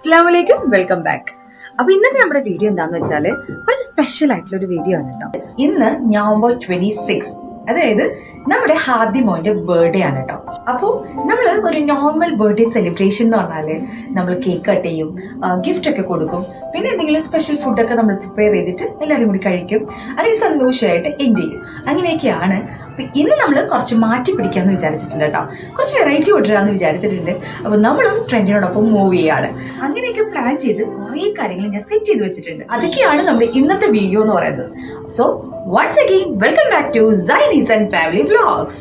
അസ്സലാമലൈക്കും, welcome back. അപ്പൊ ഇന്നത്തെ നമ്മുടെ വീഡിയോ എന്താന്ന് വെച്ചാല് കുറച്ച് സ്പെഷ്യൽ ആയിട്ടുള്ള ഒരു വീഡിയോ ആണ് കേട്ടോ. ഇന്ന് നവംബർ 26, അതായത് നമ്മുടെ ഹാദിമോന്റെ ബർത്ത്ഡേ ആണ് കേട്ടോ. അപ്പോൾ നമ്മൾ ഒരു നോർമൽ ബർത്ത്ഡേ സെലിബ്രേഷൻ എന്ന് പറഞ്ഞാല് നമ്മൾ കേക്ക് കട്ട് ചെയ്യും, ഗിഫ്റ്റ് ഒക്കെ കൊടുക്കും, പിന്നെ എന്തെങ്കിലും സ്പെഷ്യൽ ഫുഡൊക്കെ നമ്മൾ പ്രിപ്പയർ ചെയ്തിട്ട് എല്ലാവരും കൂടി കഴിക്കും, അല്ലെങ്കിൽ സന്തോഷമായിട്ട് എൻജോയ് ചെയ്യും. അങ്ങനെയൊക്കെയാണ്. അപ്പൊ ഇന്ന് നമ്മൾ കുറച്ച് മാറ്റി പിടിക്കാന്ന് വിചാരിച്ചിട്ടുണ്ട് കേട്ടോ, കുറച്ച് വെറൈറ്റി കൊണ്ടുവരാന്ന് വിചാരിച്ചിട്ടുണ്ട്. അപ്പൊ നമ്മളും ട്രെൻഡിനോടൊപ്പം മൂവ് ചെയ്യാണ്. അങ്ങനെയൊക്കെ പ്ലാൻ ചെയ്ത് കുറേ കാര്യങ്ങൾ ഞാൻ സെറ്റ് ചെയ്ത് വെച്ചിട്ടുണ്ട്. അതൊക്കെയാണ് നമ്മുടെ ഇന്നത്തെ വീഡിയോ എന്ന് പറയുന്നത്. So once again, welcome back to Zainis and Family Vlogs.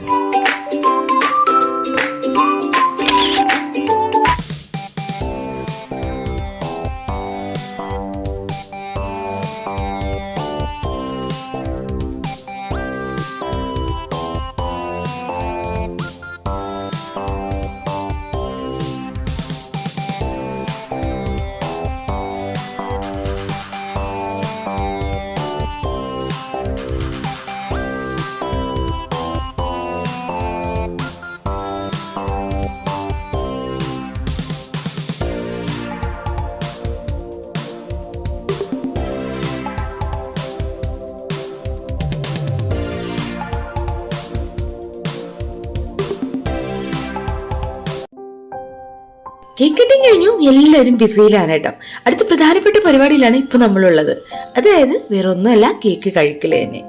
Cake cutting കഴിഞ്ഞു, എല്ലാവരും ബിസിയിലാണ് കേട്ടോ. അടുത്ത പ്രധാനപ്പെട്ട പരിപാടിയിലാണ് ഇപ്പൊ നമ്മളുള്ളത്. അതായത് വേറെ ഒന്നുമല്ല, കേക്ക് കഴിക്കല് തന്നെ.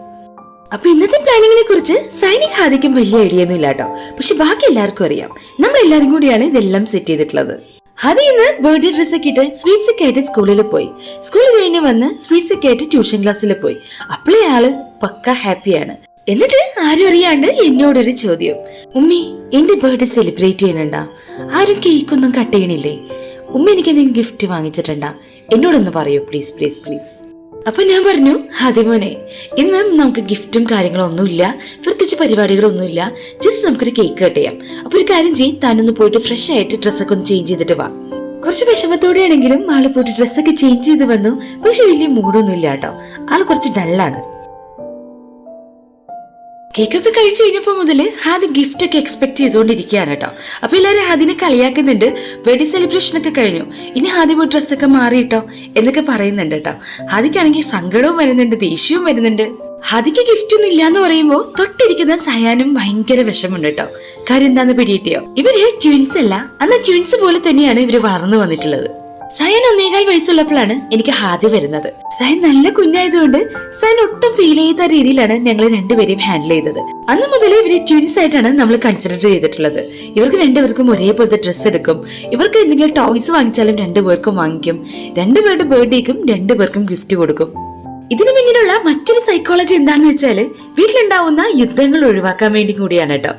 അപ്പൊ ഇന്നത്തെ പ്ലാനിങ്ങിനെ കുറിച്ച് സൈനിക് ഹാദിക്കും വലിയ ഐഡിയ ഒന്നും ഇല്ല കേട്ടോ. പക്ഷെ ബാക്കി എല്ലാവർക്കും അറിയാം. നമ്മൾ എല്ലാരും കൂടിയാണ് ഇതെല്ലാം സെറ്റ് ചെയ്തിട്ടുള്ളത്. ഹാദി ഇന്ന് ബർത്ത്ഡേ ഡ്രസ്സൊക്കെ ഇട്ട് സ്വീറ്റ്സ് ഒക്കെ ആയിട്ട് സ്കൂളിൽ പോയി. സ്കൂളിൽ കഴിഞ്ഞ് വന്ന് സ്വീറ്റ്സ് ഒക്കെ ആയിട്ട് ട്യൂഷൻ ക്ലാസ്സിൽ പോയി. അപ്പോഴേ ആള് പക്ക ഹാപ്പിയാണ്. എന്നിട്ട് ആരും അറിയാണ്ട് എന്നോടൊരു ചോദ്യം, ഉമ്മി എന്റെ ബർത്ത്ഡേ സെലിബ്രേറ്റ് ചെയ്യുന്നുണ്ടാ? ആരും കേക്കൊന്നും കട്ട് ചെയ്യണില്ലേ? ഉമ്മ എനിക്ക് എന്തെങ്കിലും ഗിഫ്റ്റ് വാങ്ങിച്ചിട്ടുണ്ടാ? എന്നോടൊന്ന് പറയൂ പ്ലീസ് പ്ലീസ് പ്ലീസ്. അപ്പൊ ഞാൻ പറഞ്ഞു, ഹാദിമോനെ, ഇന്ന് നമുക്ക് ഗിഫ്റ്റും കാര്യങ്ങളും ഒന്നുമില്ല, പ്രത്യേകിച്ച് പരിപാടികളൊന്നുമില്ല, ജസ്റ്റ് നമുക്കൊരു കേക്ക് കട്ട് ചെയ്യാം. അപ്പൊ ഒരു കാര്യം ചെയ്യും, താനൊന്ന് പോയിട്ട് ഫ്രഷ് ആയിട്ട് ഡ്രസ്സൊക്കെ ഒന്ന് ചേഞ്ച് ചെയ്തിട്ട് വാ. കുറച്ച് വിഷമത്തോടെയാണെങ്കിലും ആള് പോയിട്ട് ഡ്രസ്സൊക്കെ ചേഞ്ച് ചെയ്ത് വന്നു. പക്ഷെ വലിയ മൂഡൊന്നും ഇല്ല കേട്ടോ, ആള് കുറച്ച് ഡള്ളാണ്. കേക്കൊക്കെ കഴിച്ചു കഴിഞ്ഞപ്പോ മുതല് ഹാദി ഗിഫ്റ്റ് ഒക്കെ എക്സ്പെക്ട് ചെയ്തുകൊണ്ടിരിക്കുകയാണ് കേട്ടോ. അപ്പൊ എല്ലാവരും ഹാദിനെ കളിയാക്കുന്നുണ്ട്. ബർത്ത്ഡേ സെലിബ്രേഷൻ ഒക്കെ കഴിഞ്ഞു, ഇനി ഹാദി പോയി ഡ്രസ്സൊക്കെ മാറിയിട്ടോ എന്നൊക്കെ പറയുന്നുണ്ട് കേട്ടോ. ഹാദിക്കാണെങ്കിൽ സങ്കടവും വരുന്നുണ്ട്, ദേഷ്യവും വരുന്നുണ്ട്. ഹാദിക്ക് ഗിഫ്റ്റ് ഒന്നും ഇല്ലാന്ന് പറയുമ്പോ തൊട്ടിരിക്കുന്ന സയാനും ഭയങ്കര വിഷമുണ്ട് കേട്ടോ. കാര്യം എന്താന്ന് പിടികിട്ടിയോ? ഇവര് ട്വിൻസ് അല്ല, അന്ന് ട്വിൻസ് പോലെ തന്നെയാണ് ഇവര് വളർന്നു വന്നിട്ടുള്ളത്. സയൻ 1.25 വയസ്സുള്ളപ്പോഴാണ് എനിക്ക് ഹാദി വരുന്നത്. സയൻ നല്ല കുഞ്ഞായതുകൊണ്ട് സയൻ ഒട്ടും ഫീൽ ചെയ്ത രീതിയിലാണ് ഞങ്ങൾ രണ്ടുപേരെയും ഹാൻഡിൽ ചെയ്തത്. അന്ന് മുതലേ ഇവര് ട്വിൻസ് ആയിട്ടാണ് നമ്മൾ കൺസിഡർ ചെയ്തിട്ടുള്ളത്. ഇവർക്ക് രണ്ടുപേർക്കും ഒരേപോലത്തെ ഡ്രസ്സ് എടുക്കും. ഇവർക്ക് എന്തെങ്കിലും ടോയ്സ് വാങ്ങിച്ചാലും രണ്ടുപേർക്കും വാങ്ങിക്കും. രണ്ടുപേരുടെ ബർത്ത്ഡേക്കും രണ്ടുപേർക്കും ഗിഫ്റ്റ് കൊടുക്കും. ഇതിനു പിന്നിലുള്ള മറ്റൊരു സൈക്കോളജി എന്താണെന്ന് വെച്ചാല് വീട്ടിലുണ്ടാവുന്ന യുദ്ധങ്ങൾ ഒഴിവാക്കാൻ വേണ്ടി കൂടിയാണ് കേട്ടോ.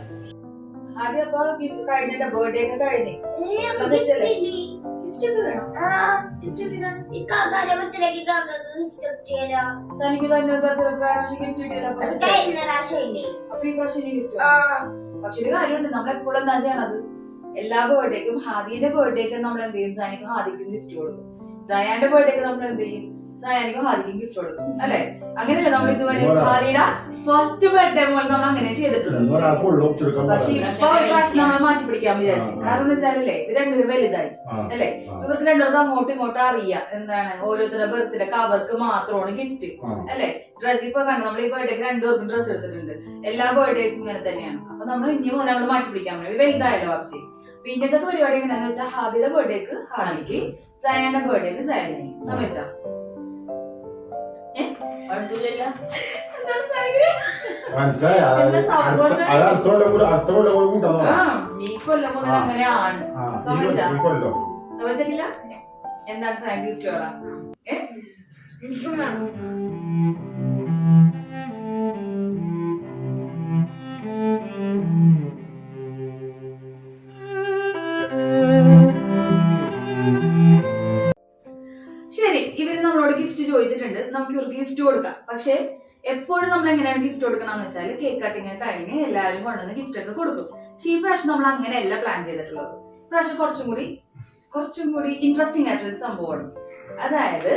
പക്ഷെ കാര്യമുണ്ട്, നമ്മളെപ്പോഴും എന്താ ചെയ്യണത്, എല്ലാ ബർത്ത്ഡേക്കും ഹാദിയുടെ ബർത്ത്ഡേക്ക് നമ്മൾ എന്ത് ചെയ്യും, സൈനിക്കും ഹാദിക്കും ഗിഫ്റ്റ് കൊടുക്കും. സയാന്റെ ബർത്ത്ഡേക്ക് നമ്മൾ എന്ത് ചെയ്യും, സയാനിക്കും ഹാദിക്കും ഗിഫ്റ്റ് കൊടുക്കും, അല്ലെ? അങ്ങനെയല്ല നമ്മൾ ഇതുവരെ ഹാദിയുടെ ഫസ്റ്റ് ബർത്ത്ഡേ പോലെ നമ്മൾ അങ്ങനെ ചെയ്തിട്ടുള്ളത്. പക്ഷെ ഇപ്പൊ ഒരു പ്രാവശ്യം നമ്മൾ മാറ്റി പിടിക്കാൻ വിചാരിച്ചു. കാരണം എന്ന് വെച്ചാലേ ഇത് രണ്ടുപേരും വലുതായി, അല്ലെ? ഇവർക്ക് രണ്ടുപേർക്കും അങ്ങോട്ടും ഇങ്ങോട്ടും അറിയാം എന്താണ് ഓരോരുത്തരുടെ ബർത്ത്ഡേ അവർക്ക് മാത്രമാണ് ഗിഫ്റ്റ്, അല്ലെ? ഡ്രസ് ഇപ്പൊ കണ്ടു, നമ്മൾ ഈ ബർത്ത്ഡേക്ക് രണ്ടുപേർക്കും ഡ്രസ്സ് എടുത്തിട്ടുണ്ട്. എല്ലാ ബർത്ത്ഡേക്കും ഇങ്ങനെ തന്നെയാണ്. അപ്പൊ നമ്മൾ ഇനി മുതൽ നമ്മൾ മാറ്റി പിടിക്കാൻ പറ്റും, വലുതായല്ലോ കുറച്ച്. പിന്നത്തെ പരിപാടി എങ്ങനെയാന്ന് വെച്ചാൽ ഹാദിയുടെ ബർത്ത്ഡേക്ക് ഹാദിക്ക്, സയാന്റെ ബർത്ത്ഡേക്ക് സയാനി. സമ്മതിച്ചാ? ഈ കൊല്ലം മുതൽ അങ്ങനെയാണ്. സമ്മതിച്ചിട്ടില്ല? എന്താണ് സയൻ ഗിഫ്റ്റ് വേണം? എനിക്കും വേണം. ശരി, ഇവര് നമ്മളോട് ഗിഫ്റ്റ് ചോദിച്ചിട്ടുണ്ട്, നമുക്ക് ഇവർക്ക് ഗിഫ്റ്റ് കൊടുക്കാം. പക്ഷെ എപ്പോഴും നമ്മൾ എങ്ങനെയാണ് ഗിഫ്റ്റ് കൊടുക്കണമെന്ന് വെച്ചാൽ കേക്ക് കട്ടിങ് കഴിഞ്ഞ് എല്ലാവരും കൊണ്ടുവന്ന് ഗിഫ്റ്റ് ഒക്കെ കൊടുക്കും. പക്ഷെ ഈ പ്രാവശ്യം നമ്മൾ അങ്ങനെയല്ല പ്ലാൻ ചെയ്തിട്ടുള്ളത്. പ്രാവശ്യം കുറച്ചും കൂടി ഇൻട്രസ്റ്റിംഗ് ആയിട്ടുള്ള സംഭവമാണ്. അതായത്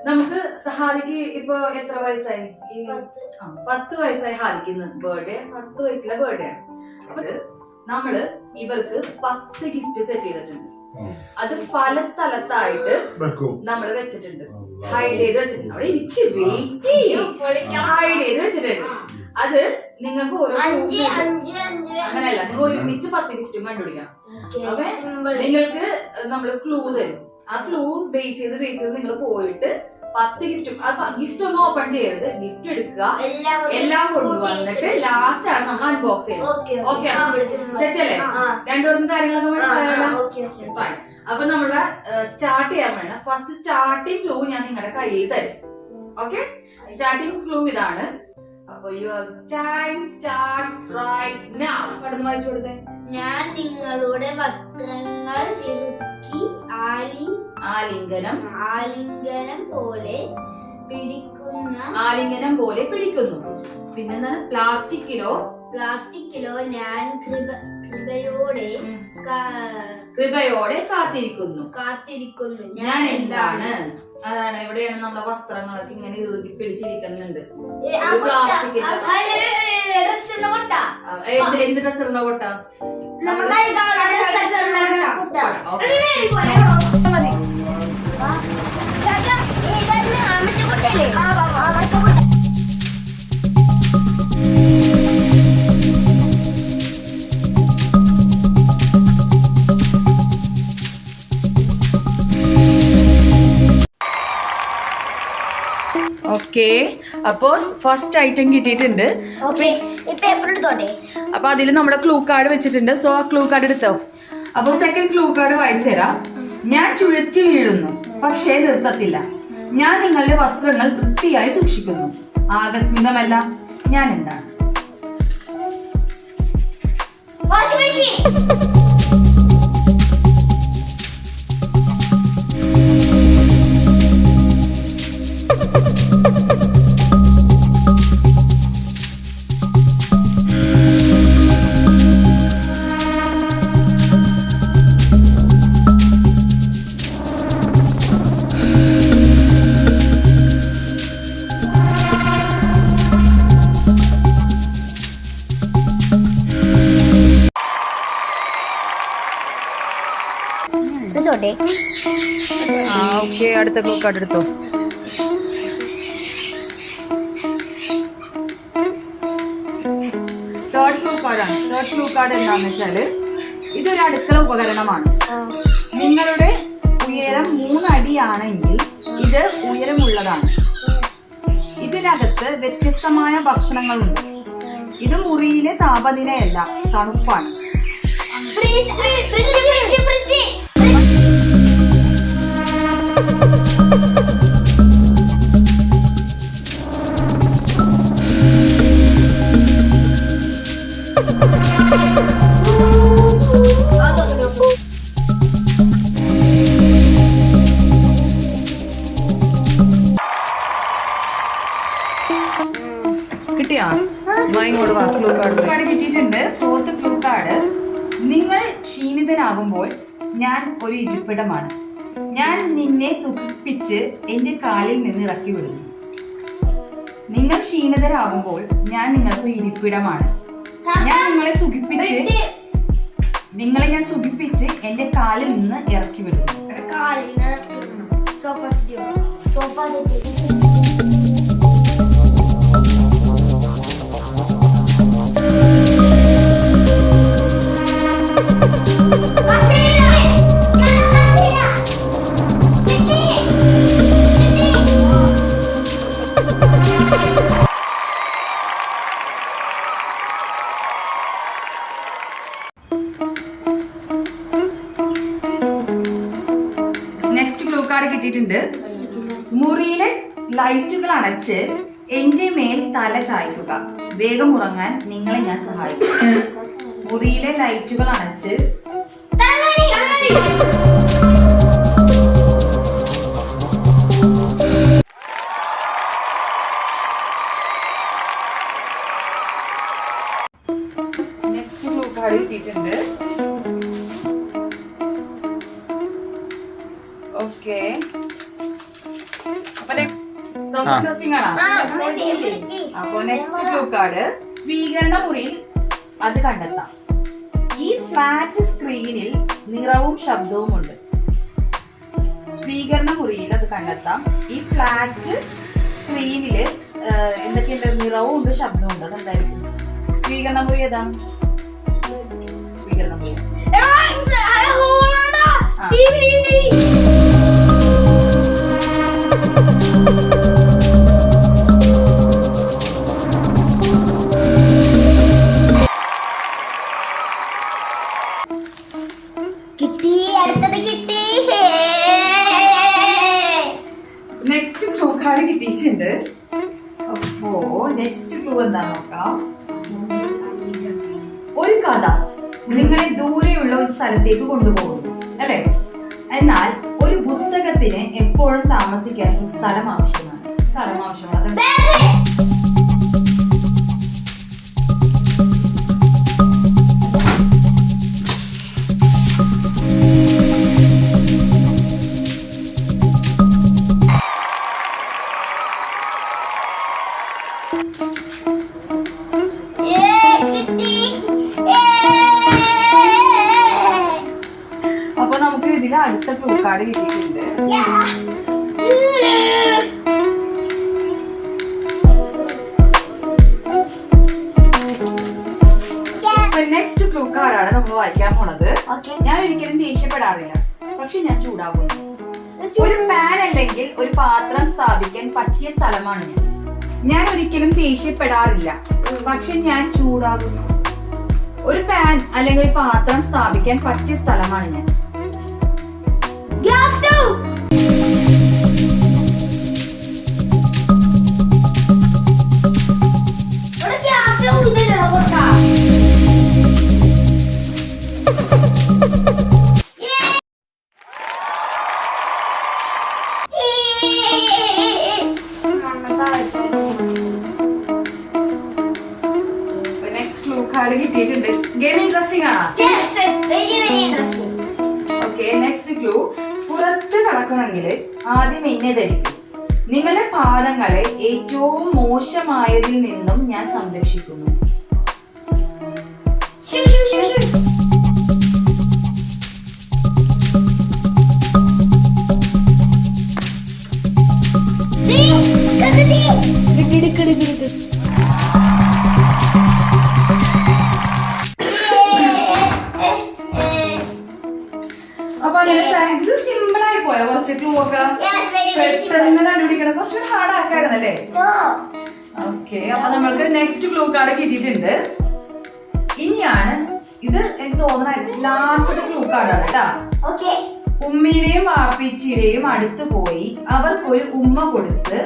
നമുക്ക് ഹാദിക്ക് ഇപ്പൊ എത്ര വയസ്സായി? 10 വയസ്സായി ഹാദിക്ക് ബർത്ത്ഡേ. 10 വയസ്സിലെ ബർത്ത്ഡേ ആണ്. അപ്പൊ നമ്മള് ഇവർക്ക് 10 ഗിഫ്റ്റ് സെറ്റ് ചെയ്തിട്ടുണ്ട്. അത് പല സ്ഥലത്തായിട്ട് നമ്മൾ വെച്ചിട്ടുണ്ട്, ഹൈഡ് ചെയ്ത് വെച്ചിട്ടുണ്ട്. അവിടെ എനിക്ക് വെയിറ്റ് ചെയ്യും, ഹൈഡ് ചെയ്ത് വെച്ചിട്ടുണ്ട്. അത് നിങ്ങൾക്ക് ഓരോ അങ്ങനെയല്ല, നിങ്ങൾ ഒരുമിച്ച് 10 ഗിഫ്റ്റും കണ്ടുപിടിക്കണം. അപ്പൊ നിങ്ങൾക്ക് നമ്മള് ക്ലൂ തരും. ആ ക്ലൂ ബേസ് ചെയ്ത് നിങ്ങൾ പോയിട്ട് 10 ഗിഫ്റ്റും, ഗിഫ്റ്റ് ഒന്നും ഓപ്പൺ ചെയ്യരുത്, ഗിഫ്റ്റ് എടുക്കുക, എല്ലാം കൊണ്ടുവന്നിട്ട് ലാസ്റ്റ് ആണ് നമ്മൾ അൺബോക്സ് ചെയ്യുന്നത്. ഓക്കെ, സെറ്റ് അല്ലേ? രണ്ടുപേർക്കും കാര്യങ്ങളൊക്കെ മനസ്സിലായല്ലോ. അപ്പൊ നമ്മള് സ്റ്റാർട്ട് ചെയ്യാൻ വേണം. ഫസ്റ്റ് സ്റ്റാർട്ടിംഗ് ക്ലൂ ഞാൻ നിങ്ങളുടെ കയ്യിൽ തരും. ഓക്കെ, സ്റ്റാർട്ടിംഗ് ക്ലൂ ഇതാണ്. അപ്പൊ your time starts right now. കടന്നു വായിച്ചു കൊടുത്തേ. ഞാൻ നിങ്ങളുടെ വസ്ത്രങ്ങൾ ഇറുക്കി ആലിംഗനം പോലെ പിടിക്കുന്നു. പിന്നെന്താണ്? പ്ലാസ്റ്റിക്കിലോ ഞാൻ കൃപയോടെ കാത്തിരിക്കുന്നു. ഞാൻ എന്താണ്? അതാണ്, എവിടെയാണ് നമ്മുടെ വസ്ത്രങ്ങളൊക്കെ ഇങ്ങനെ ഇറുകി പിടിച്ചിരിക്കുന്നുണ്ട്. പ്ലാസ്റ്റിക്കിന്റെ എന്ത് ഡ്രസ്സിരുന്ന കൊട്ട? ഓക്കെ, അപ്പോ ഫസ്റ്റ് ഐറ്റം കിട്ടിയിട്ടുണ്ട്. അപ്പൊ അതിൽ നമ്മുടെ ക്ലൂ കാർഡ് വെച്ചിട്ടുണ്ട്. സോ ആ ക്ലൂ കാർഡ് എടുത്തോ. അപ്പൊ സെക്കൻഡ് ക്ലൂ കാർഡ് വായിച്ചു തരാം. ഞാൻ ചുഴറ്റി വീഴുന്നു, പക്ഷേ നിർത്തത്തില്ല. ഞാൻ നിങ്ങളുടെ വസ്ത്രങ്ങൾ വൃത്തിയായി സൂക്ഷിക്കുന്നു. ആകസ്മികമല്ല, ഞാൻ എന്താണ്? ഓക്കെ, അടുത്ത ക്ലൂ കാർഡ് എടുത്തോ. തേർഡ് ക്ലൂ കാർഡാണ്. തേർഡ് ക്ലൂ കാർഡ് എന്താണെന്ന് വെച്ചാല് ഇതൊരു അടുക്കള ഉപകരണമാണ്. നിങ്ങളുടെ ഉയരം 3 അടിയാണെങ്കിൽ ഇത് ഉയരമുള്ളതാണ്. ഇതിനകത്ത് വ്യത്യസ്തമായ ഭക്ഷണങ്ങളുണ്ട്. ഇത് മുറിയിലെ താപനിലയല്ല, തണുപ്പാണ്. കിട്ടിയാ? ക്ലൂ കാർഡ് കിട്ടിയിട്ടുണ്ട്. Fourth clue card. നിങ്ങൾ ക്ഷീണിതനാകുമ്പോൾ ഞാൻ ഒരു ഇരിപ്പിടമാണ്. ഞാൻ നിന്നെ സുഖിപ്പിച്ച് എന്റെ കാലിൽ നിന്ന് ഇറക്കി വിടുന്നു. നിങ്ങൾ ക്ഷീണിതരാകുമ്പോൾ ഞാൻ നിങ്ങൾക്ക് ഇരിപ്പിടമാണ്. ഞാൻ നിങ്ങളെ സുഖിപ്പിച്ച് എന്റെ കാലിൽ നിന്ന് ഇറക്കി വിടുന്നു. നെക്സ്റ്റ് ക്ലൂ കാർഡ് കിട്ടിയിട്ടുണ്ട്. മുറിയിലെ ലൈറ്റുകൾ അടച്ച് എന്റെ മേൽ തല ചായ്ക്കുക. വേഗം ഉറങ്ങാൻ നിങ്ങളെ ഞാൻ സഹായിക്കും. മുറിയിലെ ലൈറ്റുകൾ അടച്ച് നെക്സ്റ്റ് ക്ലൂ കാർഡ് കിട്ടിയിട്ടുണ്ട്. ഓക്കെ, അപ്പൊ നെക്സ്റ്റ് ക്ലൂ കാർഡ്. സ്വീകരണ മുറിയിൽ അത് കണ്ടെത്താം. ഈ ഫ്ലാറ്റ് സ്ക്രീനിൽ നിറവും ശബ്ദവും ഉണ്ട്. സ്വീകരണ മുറിയിൽ അത് കണ്ടെത്താം. ഈ ഫ്ലാറ്റ് സ്ക്രീനില് എന്തൊക്കെയുണ്ട്? നിറവും ഉണ്ട്, ശബ്ദവും ഉണ്ട്. അതെന്തായിരിക്കും? സ്വീകരണ മുറി ഏതാണ്? സ്വീകരണ മുറി കിട്ടി, അടുത്തത് കിട്ടി. നെക്സ്റ്റ് ക്ലൂ കാർഡ് കിട്ടിയിട്ടുണ്ട്. അപ്പോ നെക്സ്റ്റ് ക്ലൂ എന്താ നോക്കാം. ഒരു കഥ നിങ്ങളെ ദൂരെയുള്ള ഒരു സ്ഥലത്തേക്ക് കൊണ്ടുപോകുന്നു അല്ലെ? എന്നാൽ ഒരു പുസ്തകത്തിന് എപ്പോഴും താമസിക്കാൻ ഒരു സ്ഥലം ആവശ്യമാണ്. സ്ഥലം ആവശ്യമാണ്. അപ്പൊ നമുക്ക് ഇതിൽ അടുത്ത ക്ലൂ കാർഡ് കിട്ടിയിട്ടുണ്ട്. നെക്സ്റ്റ് ക്ലൂ കാർഡാണ് നമ്മൾ വായിക്കാൻ പോണത്. ഞാൻ ഒരിക്കലും ദേഷ്യപ്പെടാറില്ല, പക്ഷെ ഞാൻ ചൂടാകുന്നു. ഒരു പാൻ അല്ലെങ്കിൽ ഒരു പാത്രം സ്ഥാപിക്കാൻ പറ്റിയ സ്ഥലമാണ് ഞാൻ. ഞാൻ ഒരിക്കലും ദേഷ്യപ്പെടാറില്ല, പക്ഷെ ഞാൻ ചൂടാകുന്നു. ഒരു പാൻ അല്ലെങ്കിൽ ഒരു പാത്രം സ്ഥാപിക്കാൻ പറ്റിയ സ്ഥലമാണ് ഞാൻ. നെക്സ്റ്റ് ക്ലൂ കാർഡ് കിട്ടിയിട്ടുണ്ട്. ഗെയിം ഇൻട്രസ്റ്റിംഗ് ആണോ? Okay, next clue. പുറത്ത് കടക്കണമെങ്കിൽ ആദ്യം എന്നെ ധരിക്കും. നിങ്ങളുടെ പാദങ്ങളെ ഏറ്റവും മോശമായതിൽ നിന്നും ഞാൻ സംരക്ഷിക്കുന്നു. അപ്പൊ അങ്ങനെ ഇത് സിമ്പിൾ ആയി പോയോ? കുറച്ച് ക്ലൂ ഒക്കെ പെട്ടെന്ന് കണ്ടുപിടിക്കണം. കുറച്ചുകൂടി ഹാർഡ് ആക്കായിരുന്നല്ലേ? ഓക്കെ, അപ്പൊ നമ്മൾക്ക് നെക്സ്റ്റ് ക്ലൂ കാർഡ് കിട്ടിയിട്ടുണ്ട്. ഇനിയാണ് ഇത് എനിക്ക് തോന്നുന്ന ലാസ്റ്റത്തെ ക്ലൂ കാർഡാണ് കേട്ടാ. ഉമ്മയുടെയും വാപ്പിച്ചിയുടെയും അടുത്ത് പോയി അവർക്കൊരു ഉമ്മ കൊടുത്ത്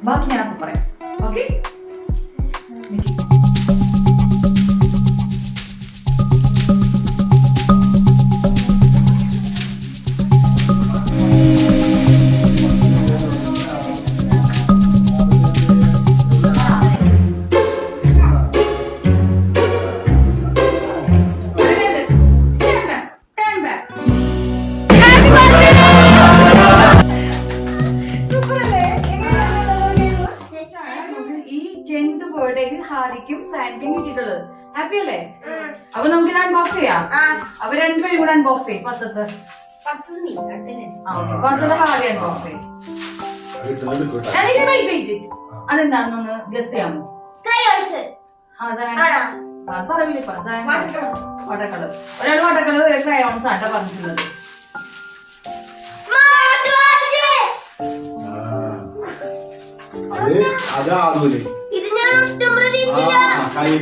ബാക്കി ഞാനപ്പോ പറയാം. ഓക്കെ, ഹാരിക്കും സാൻഡിക്കും കിട്ടിയിട്ടുള്ളത്. ഹാപ്പി അല്ലേ? അപ്പൊ നമുക്ക് അൺബോക്സ് ചെയ്യാം. അപ്പൊ രണ്ടുപേരും കൂടെ അൺബോക്സ് ചെയ്യും. ഫസ്റ്റത്തെ ഹാരി അൺബോക്സ് ചെയ്യും. അതെന്താണെന്നൊന്ന് ഗസ് ചെയ്യാമോ? പറയില്ല. Water colour. ഒരാൾ വാട്ടർ കളർ ക്രയോൺസ് ആട്ടോ പറഞ്ഞിട്ടുള്ളത്.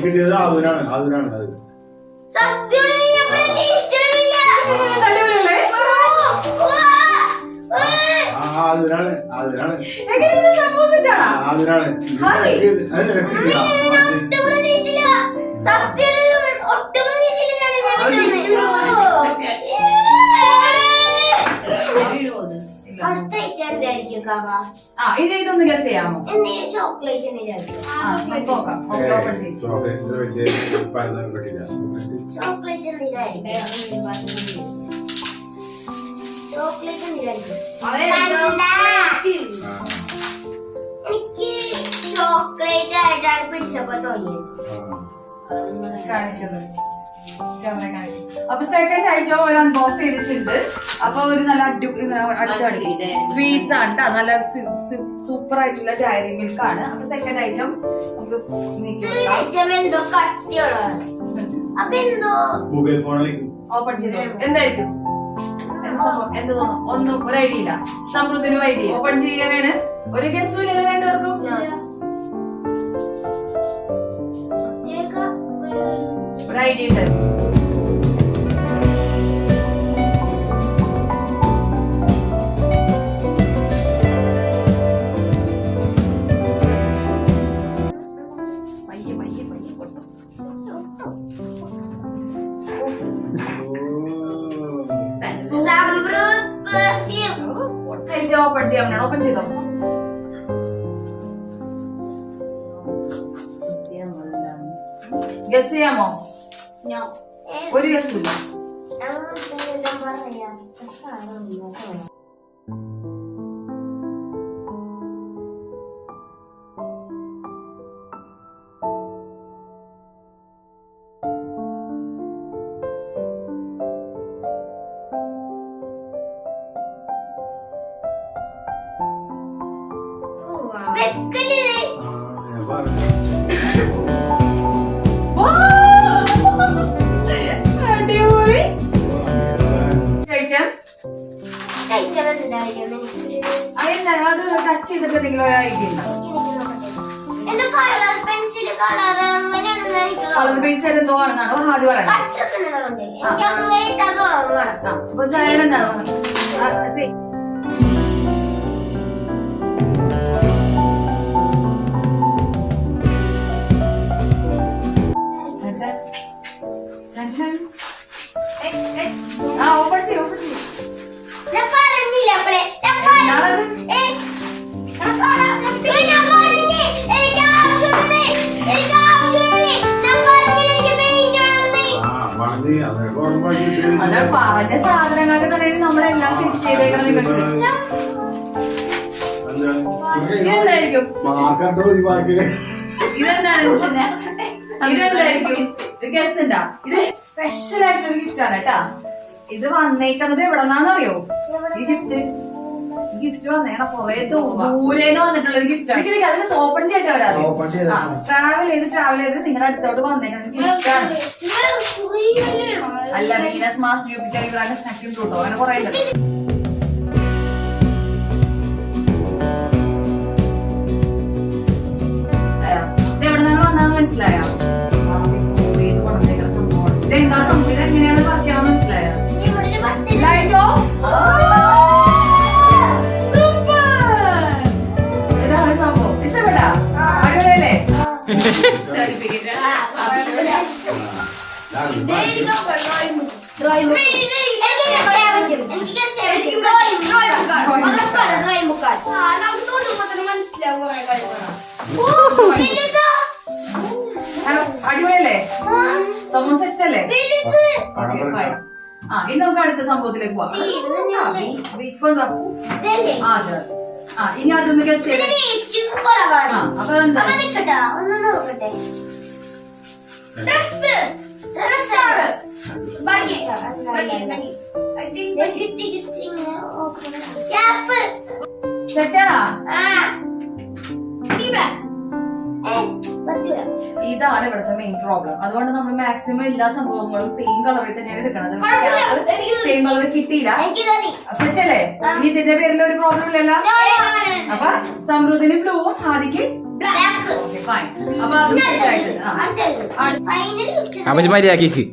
കിട്ടിയത് അതിനാണ് അതിനാണ് അത്. അതിനാണ് അതിനാണ് അതിനാണ് ഇതൊന്ന് ഗസ് ചെയ്യാമോ? ചോക്ലേറ്റ് എനിക്ക് ചോക്ലേറ്റ് ആയിട്ടാണ് പിടിച്ചപ്പോ തോന്നിയത്. അപ്പൊ സെക്കൻഡ് ഐറ്റം ഒരു അൺബോക്സ് ചെയ്തിട്ടുണ്ട്. അപ്പൊ ഒരു നല്ല അടിപൊളി സ്വീറ്റ്സ് ആണ് ട്ടോ. നല്ല സൂപ്പർ ആയിട്ടുള്ള ഡയറി മിൽക്ക് ആണ്. അപ്പൊ സെക്കൻഡ് ഐറ്റം നമുക്ക് നീക്കി വെക്കാം. എന്തോ കട്ടിയുള്ളതാണ്. അപ്പൊ എന്തോ മൊബൈൽ ഫോണിലേക്ക് ഓപ്പൺ ചെയ്തു. എന്തായിരിക്കും എന്ത് തോന്നുന്നു? ഒന്നും ഒരു ഐഡിയ ഇല്ല. സമൃദ്ധിനും ഐഡിയ. ഓപ്പൺ ചെയ്യാനാണ്. ഒരു ഗസ്റ്റും ഇല്ല രണ്ടുപേർക്കും. ഒരു ഐഡിയ ഉണ്ട്. പയ്യെ പയ്യെ പയ്യെ പൊട്ടും. ഓപ്പൺ ചെയ്യാൻ ഓപ്പൺ ചെയ്തോ. ഗസ് ചെയ്യാമോ? ഒരു ഗസ് ഇല്ല. ഞാൻ പറഞ്ഞു അടിപൊളി കഴിക്കാം. അതെന്താ അത് ടച്ച് ചെയ്തിട്ട് എന്തെങ്കിലും ഒരു ഐഡിയ ഉണ്ടോ? എന്റെ colour pencil colour colour base ആയിട്ട് എന്തോ ആണെന്നാണോ ആദ്യം പറയണം. അപ്പൊ ജയൻ എന്താ ഓപ്പൺ ചെയ്യും. ഓപ്പൺ ചെയ്യും. അത് പറഞ്ഞ സാധനങ്ങളൊക്കെ തന്നെ നമ്മളെല്ലാം ഫിക്സ് ചെയ്തേക്കണം. നിങ്ങൾക്ക് ഇതെന്തായിരിക്കും? ഇതെന്തായിരിക്കും? ഗസ് ഉണ്ടാ? ഇത് സ്പെഷ്യൽ ആയിട്ടൊരു ഗിഫ്റ്റ് ആണ് കേട്ടാ. ഇത് വന്നേക്കുന്നത് എവിടെന്നാന്നറിയോ? ഈ ഗിഫ്റ്റ് വന്നേക്കണ കൊറേ ദൂരേന്ന് വന്നിട്ടുള്ള ഒരു ഗിഫ്റ്റ് ആണ്. അതിന് ഓപ്പൺ ചെയ്തിട്ട് വരാതെ ട്രാവൽ ചെയ്ത് നിങ്ങളുടെ അടുത്തോട്ട് വന്നേക്കുന്ന ഗിഫ്റ്റ് ആണ്. അല്ല Venus Mars Jupiter Uranus Neptune Pluto അങ്ങനെ കുറെ ഉണ്ട്. ഇത് എവിടെ നിന്നാണ് വന്നതെന്ന് മനസ്സിലായോ? ഇത് കൊണ്ടുവന്നേക്കുന്ന സംഭവം. ഇതെന്താ സംഭവം? ഇത് എങ്ങനെയാണ് വർക്ക് ചെയ്യണമെന്ന് മനസ്സിലായോ? Light of. ഇതാണ് സംഭവം. ഇഷ്ടപ്പെട്ടാ? അടിപൊളിയല്ലേ? സർട്ടിഫിക്കറ്റ്. അടിപൊളിയല്ലേ? സംഭവം സെറ്റ് അല്ലേ? ഇനി നമുക്ക് അടുത്ത സംഭവത്തിലേക്ക് പോവാം. ഇനി അതൊന്ന് ഗസ് ചെയ്ത് അപ്പൊ എന്താ സെറ്റാണോ? ഇതാണ് ഇവിടുത്തെ മെയിൻ പ്രോബ്ലം. അതുകൊണ്ട് നമ്മൾ മാക്സിമം എല്ലാ സംഭവങ്ങളും സെയിം കളറിൽ തന്നെയാണ് എടുക്കണത്. സെയിം കളർ കിട്ടിയില്ല. സെറ്റല്ലേ? ഇനി ഇതിന്റെ പേരിൽ ഒരു പ്രോബ്ലം ഇല്ലല്ലോ. അപ്പൊ സമൃദ്ധിന് ബ്ലൂവും ഹാദിക്ക് ഓക്കെ ഫൈൻ. അപ്പൊ അപ്പൊ മര്യാദക്ക്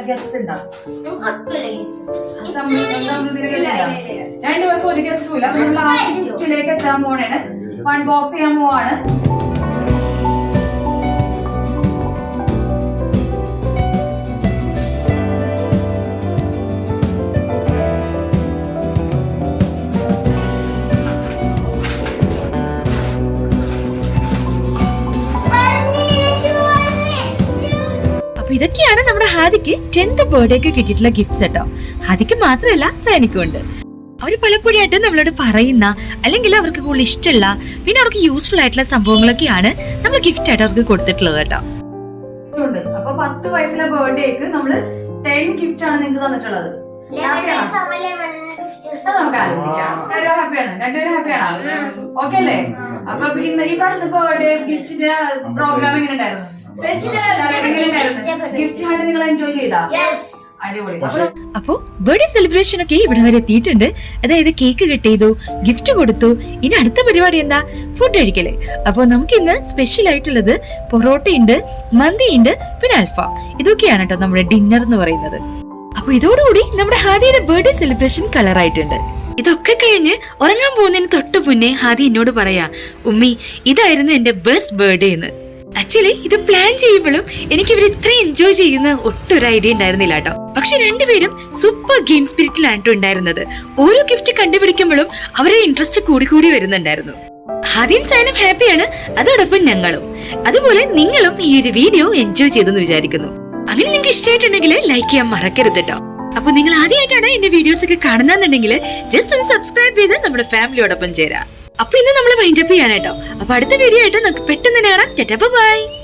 ഗസ്റ്റ് ഉണ്ടാവും. രണ്ടുപേർക്കും ഒരു ഗസ്റ്റും ഇല്ല. നമ്മൾ ലാസ്റ്റ് ഗിഫ്റ്റിലേക്ക് എത്താൻ പോവാണ്. അൺബോക്സ് ചെയ്യാൻ പോവാണ്. ഇതൊക്കെയാണ് നമ്മുടെ ഹാദിക്ക് 10th ബർത്ത്ഡേക്ക് കിട്ടിയിട്ടുള്ള ഗിഫ്റ്റ്സ് കേട്ടോ. ഹാദിക്ക് മാത്രമല്ല സൈനിക്കും ഉണ്ട്. അവര് പലപ്പോഴായിട്ട് നമ്മളോട് പറയുന്ന അല്ലെങ്കിൽ അവർക്ക് കൂടുതൽ ഇഷ്ടമുള്ള പിന്നെ അവർക്ക് യൂസ്ഫുൾ ആയിട്ടുള്ള സംഭവങ്ങളൊക്കെയാണ് നമ്മൾ ഗിഫ്റ്റ് ആയിട്ട് അവർക്ക് കൊടുത്തിട്ടുള്ളത് കേട്ടോ. അപ്പൊ 10 വയസ്സിലെ ബർത്ത്ഡേക്ക് നമ്മള് 10 ഗിഫ്റ്റ് ആണ് നിങ്ങൾക്ക് തന്നിട്ടുള്ളത്. നമുക്ക് ആലോചിക്കാം. രണ്ടുപേരും ഹാപ്പിയാണ്. ഓക്കെ അല്ലേ? അപ്പൊ ഇന്ന് ഈ പ്രാവശ്യത്തെ ബർത്ത്ഡേ ഗിഫ്റ്റിന്റെ പ്രോഗ്രാം എങ്ങനെ ഉണ്ടായിരുന്നു? ഗിഫ്റ്റ് കണ്ട് നിങ്ങൾ എൻജോയ് ചെയ്താ? അടിപൊളി. അപ്പോ ബർത്ത്ഡേ സെലിബ്രേഷൻ ഒക്കെ ഇവിടെ വരെ എത്തിയിട്ടുണ്ട്. അതായത് കേക്ക് കട്ട് ചെയ്തു, ഗിഫ്റ്റ് കൊടുത്തു. ഇനി അടുത്ത പരിപാടി എന്താ? ഫുഡ് കഴിക്കല്. അപ്പൊ നമുക്ക് ഇന്ന് സ്പെഷ്യൽ ആയിട്ടുള്ളത് പൊറോട്ടയുണ്ട്, മന്തിയുണ്ട്, പിന്നെ അൽഫാം. ഇതൊക്കെയാണ് കേട്ടോ നമ്മുടെ ഡിന്നർ എന്ന് പറയുന്നത്. അപ്പൊ ഇതോടുകൂടി നമ്മുടെ ഹാദിയുടെ ബർത്ത്ഡേ സെലിബ്രേഷൻ കളറായിട്ടുണ്ട്. ഇതൊക്കെ കഴിഞ്ഞ് ഉറങ്ങാൻ പോകുന്നതിന് തൊട്ട് മുന്നേ ഹാദി എന്നോട് പറയാ, ഉമ്മി ഇതായിരുന്നു എന്റെ ബെസ്റ്റ് ബർത്ത്ഡേ എന്ന്. ആക്ച്വലി ഇത് പ്ലാൻ ചെയ്യുമ്പോഴും എനിക്ക് ഇവർ ഇത്രയും എൻജോയ് ചെയ്യുന്ന ഒട്ടൊരു ഐഡിയ ഉണ്ടായിരുന്നില്ല കേട്ടോ. പക്ഷെ രണ്ടുപേരും സൂപ്പർ ഗെയിം സ്പിരിറ്റിലാണ് ഉണ്ടായിരുന്നത്. ഓരോ ഗിഫ്റ്റ് കണ്ടുപിടിക്കുമ്പോഴും അവരുടെ ഇൻട്രസ്റ്റ് കൂടി വരുന്നുണ്ടായിരുന്നു. ഹാദിയും സൈനും ഹാപ്പിയാണ്, അതോടൊപ്പം ഞങ്ങളും. അതുപോലെ നിങ്ങളും ഈ ഒരു വീഡിയോ എൻജോയ് ചെയ്തെന്ന് വിചാരിക്കുന്നു. അങ്ങനെ നിങ്ങൾക്ക് ഇഷ്ടമായിട്ടുണ്ടെങ്കിൽ ലൈക്ക് ചെയ്യാൻ മറക്കരുത് കേട്ടോ. അപ്പൊ നിങ്ങൾ ആദ്യമായിട്ടാണ് എന്റെ വീഡിയോസ് ഒക്കെ കാണുന്നുണ്ടെങ്കിൽ ജസ്റ്റ് ഒന്ന് സബ്സ്ക്രൈബ് ചെയ്ത് നമ്മുടെ ഫാമിലിയോടൊപ്പം ചേരാം. അപ്പൊ ഇന്ന് നമ്മൾ വൈൻഡപ്പ് ചെയ്യാനാട്ടോ. അപ്പൊ അടുത്ത വീഡിയോ ആയിട്ട് നമുക്ക് പെട്ടെന്ന് തന്നെ കാണാം. Tata bye.